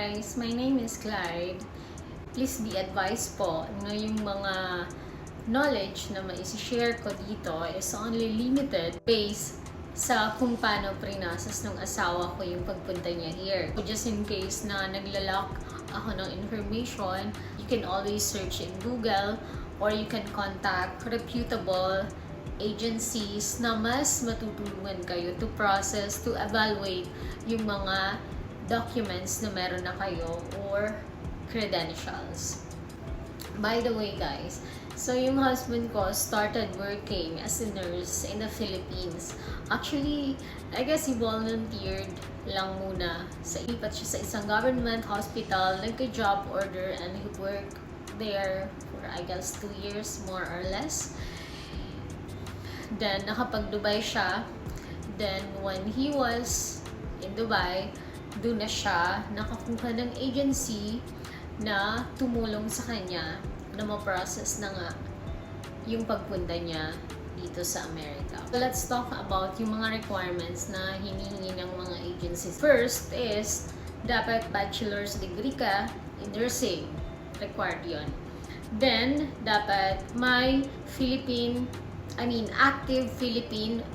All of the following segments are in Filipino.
guys, my name is Clyde. Please be advised po na yung mga knowledge na maisi-share ko dito is only limited based sa kung paano prinasas ng asawa ko yung pagpunta niya here. So just in case na naglalak ako ng information, you can always search in Google or you can contact reputable agencies na mas matutulungan kayo to process, to evaluate yung mga documents na meron na kayo or credentials. By the way guys, so yung husband ko started working as a nurse in the Philippines. Actually, I guess he volunteered lang muna. Ilipat siya sa isang government hospital, nagka-job order, and he worked there for I guess 2 years more or less. Then nakapag-Dubai siya. Then when he was in Dubai, doon na siya nakakuha ng agency na tumulong sa kanya na ma-process na nga yung pagpunta niya dito sa Amerika. So let's talk about yung mga requirements na hinihingi ng mga agencies. First is, dapat bachelor's degree ka in nursing. Required yun. Then, dapat may active Philippine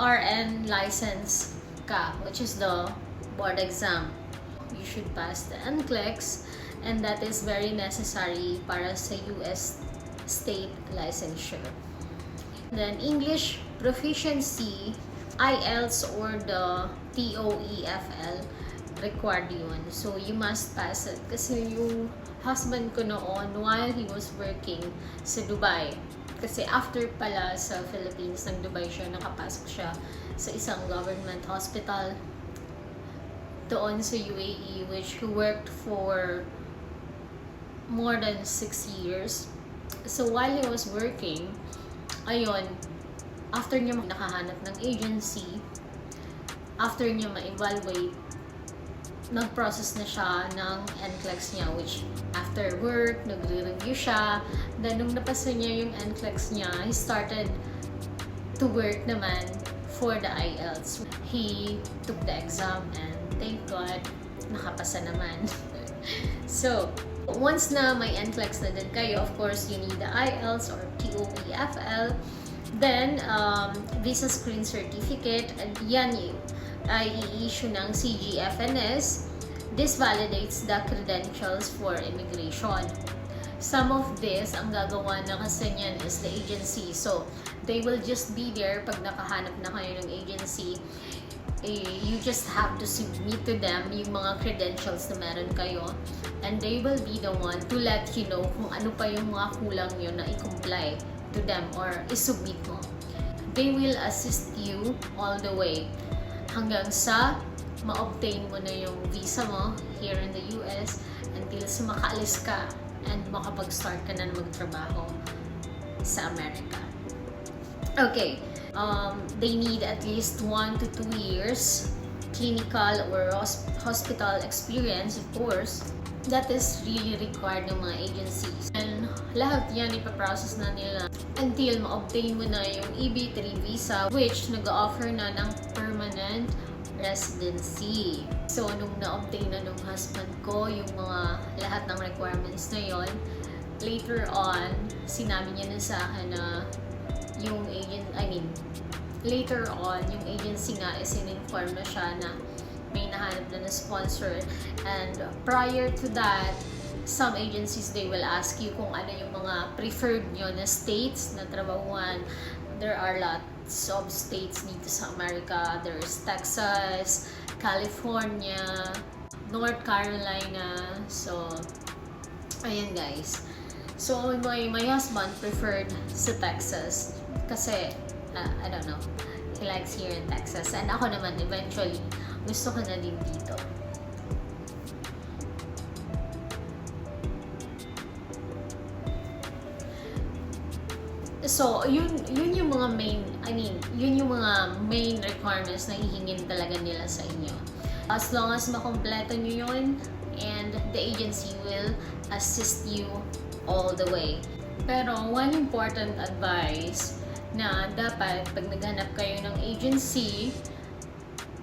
RN license ka, which is the board exam. You should pass the NCLEX, and that is very necessary para sa US state licensure. Then English proficiency, IELTS or the TOEFL, required yun. So you must pass it. Kasi yung husband ko noon, while he was working sa Dubai, kasi after pala sa Philippines, ng Dubai siya, nakapasok siya sa isang government hospital doon sa UAE, which he worked for more than 6 years. So while he was working, ayun, after niya nakahanap ng agency, after niya ma-evaluate, nag-process na siya ng NCLEX niya, which after work, nagre-review siya. Then nung napasa niya yung NCLEX niya, he started to work naman for the IELTS. He took the exam and thank God, nakapasa naman. So, once na may NCLEX na din kayo, of course, you need the IELTS or TOEFL. Then, visa screen certificate, and yan ay i-issue ng CGFNS. This validates the credentials for immigration. Some of this, ang gagawa na kasi niyan is the agency. So, they will just be there pag nakahanap na kayo ng agency. You just have to submit to them yung mga credentials na meron kayo, and they will be the one to let you know kung ano pa yung mga kulang nyo na i-comply to them or i-submit mo. They will assist you all the way hanggang sa ma-obtain mo na yung visa mo here in the US until sa makaalis ka and makapag-start ka na magtrabaho sa Amerika. Okay. They need at least 1 to 2 years clinical or hospital experience, of course. That is really required ng mga agencies. And lahat yan ipaprocess na nila until ma-obtain mo na yung EB3 visa, which nag-offer na ng permanent residency. So, nung na-obtain na nung husband ko yung mga lahat ng requirements na yon, later on, sinabi niya na sa akin na yung later on, yung agency nga is in-inform na siya na may nahanap na sponsor. And prior to that, some agencies, they will ask you kung ano yung mga preferred nyo na states na trabahuan. There are lots of states dito sa Amerika. There's Texas, California, North Carolina. So, ayan guys. So, my husband preferred sa Texas kasi, I don't know, he likes here in Texas. And ako naman, eventually, gusto ko na din dito. So, yun yung mga yun yung mga main requirements na hihingin talaga nila sa inyo. As long as makompleto nyo yun, and the agency will assist you all the way. Pero one important advice na dapat pag naghanap kayo ng agency,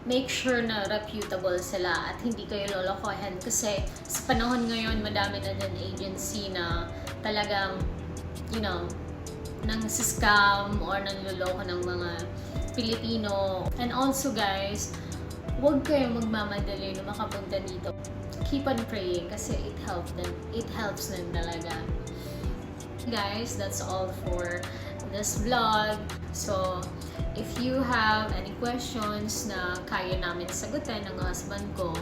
make sure na reputable sila at hindi kayo lolokohin kasi sa panahon ngayon madami na din agency na talagang nang scam or nanloloko ng mga Pilipino. And also guys, huwag kayong magmamadali na makapunta dito. Keep on praying kasi it helps din talaga. Guys, that's all for this vlog. So, if you have any questions na kaya namin sagutin ng husband ko,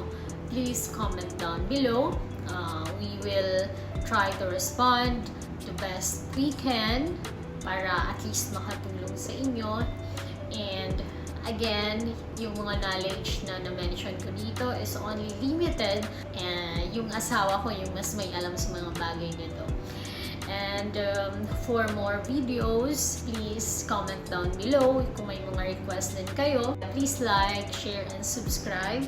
please comment down below. We will try to respond the best we can para at least makatulong sa inyo. And again, yung mga knowledge na na-mention ko dito is only limited. And yung asawa ko yung mas may alam sa mga bagay nito. And for more videos, please comment down below. Kung may mga request din kayo, please like, share, and subscribe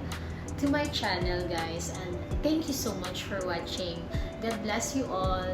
to my channel, guys. And thank you so much for watching. God bless you all.